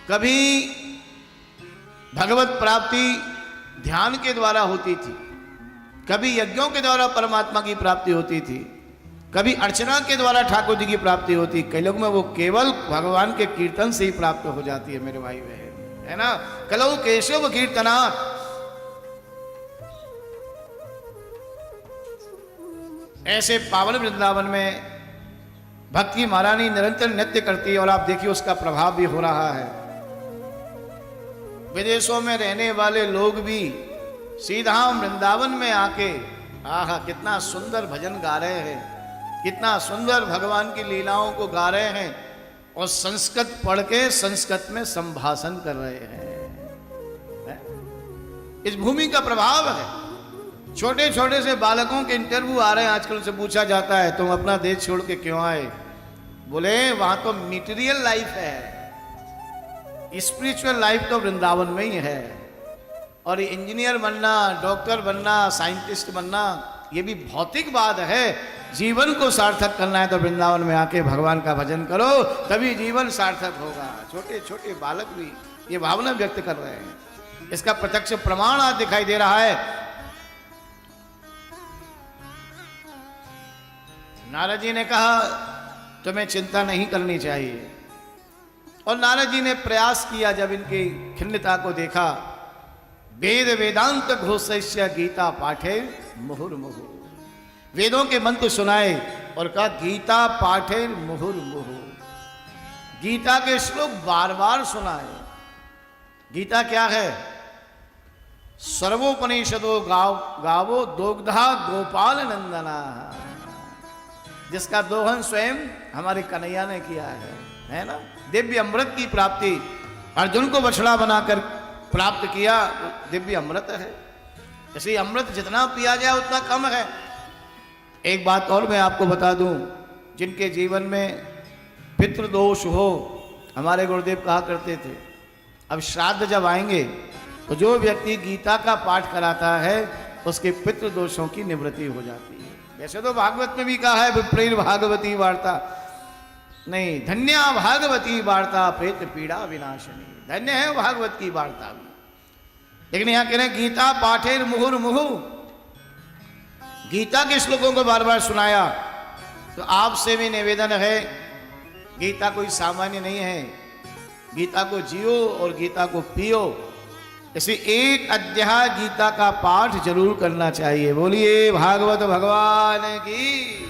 कभी भगवत प्राप्ति ध्यान के द्वारा होती थी, कभी यज्ञों के द्वारा परमात्मा की प्राप्ति होती थी, कभी अर्चना के द्वारा ठाकुर जी की प्राप्ति होती। कई लोग में वो केवल भगवान के कीर्तन से ही प्राप्त हो जाती है मेरे भाई बहन, है ना। कलौ केशव कीर्तनात्, ऐसे पावन वृंदावन में भक्ति महारानी निरंतर नृत्य करती है और आप देखिए उसका प्रभाव भी हो रहा है। विदेशों में रहने वाले लोग भी सीधा वृंदावन में आके आहा कितना सुंदर भजन गा रहे हैं, कितना सुंदर भगवान की लीलाओं को गा रहे हैं और संस्कृत पढ़ के संस्कृत में संभाषण कर रहे हैं। इस भूमि का प्रभाव है। छोटे छोटे से बालकों के इंटरव्यू आ रहे हैं आजकल, उनसे पूछा जाता है तुम अपना देश छोड़ के क्यों आए? बोले वहां तो मटेरियल लाइफ है, स्पिरिचुअल लाइफ तो वृंदावन में ही है। और इंजीनियर बनना, डॉक्टर बनना, साइंटिस्ट बनना ये भी भौतिक बात है। जीवन को सार्थक करना है तो वृंदावन में आके भगवान का भजन करो, तभी जीवन सार्थक होगा। छोटे छोटे बालक भी ये भावना व्यक्त कर रहे हैं। इसका प्रत्यक्ष प्रमाण आज दिखाई दे रहा है। नारद जी ने कहा तुम्हें चिंता नहीं करनी चाहिए, और नारद जी ने प्रयास किया। जब इनकी खिन्नता को देखा, वेद वेदांत घोषय्य गीता पाठे मुहुर्मुहु, वेदों के मंत्र सुनाए और कहा गीता पाठे मुहुर्मुहु, गीता के श्लोक बार बार सुनाए। गीता क्या है? सर्वोपनिषदो गावो दोग्धा गोपाल नंदना, जिसका दोहन स्वयं हमारे कन्हैया ने किया है ना। दिव्य अमृत की प्राप्ति अर्जुन को बछड़ा बनाकर प्राप्त किया, दिव्य अमृत है। ऐसे अमृत जितना पिया जाए उतना कम है। एक बात और मैं आपको बता दूं, जिनके जीवन में पितृदोष हो, हमारे गुरुदेव कहा करते थे अब श्राद्ध जब आएंगे तो जो व्यक्ति गीता का पाठ कराता है उसके पितृदोषों की निवृत्ति हो जाती है। वैसे तो भागवत में भी कहा है विप्रीर भागवती वार्ता, नहीं, धन्या भागवती वार्ता प्रेत पीड़ा विनाशिनी, धन्य है भागवत की वार्ता भी। लेकिन यहां कह रहे हैं गीता पाठेर मुहुर्मुहु, गीता के श्लोकों को बार बार सुनाया। तो आपसे भी निवेदन है, गीता कोई सामान्य नहीं है, गीता को जियो और गीता को पियो। इसे एक अध्याय गीता का पाठ जरूर करना चाहिए। बोलिए भागवत भगवान की।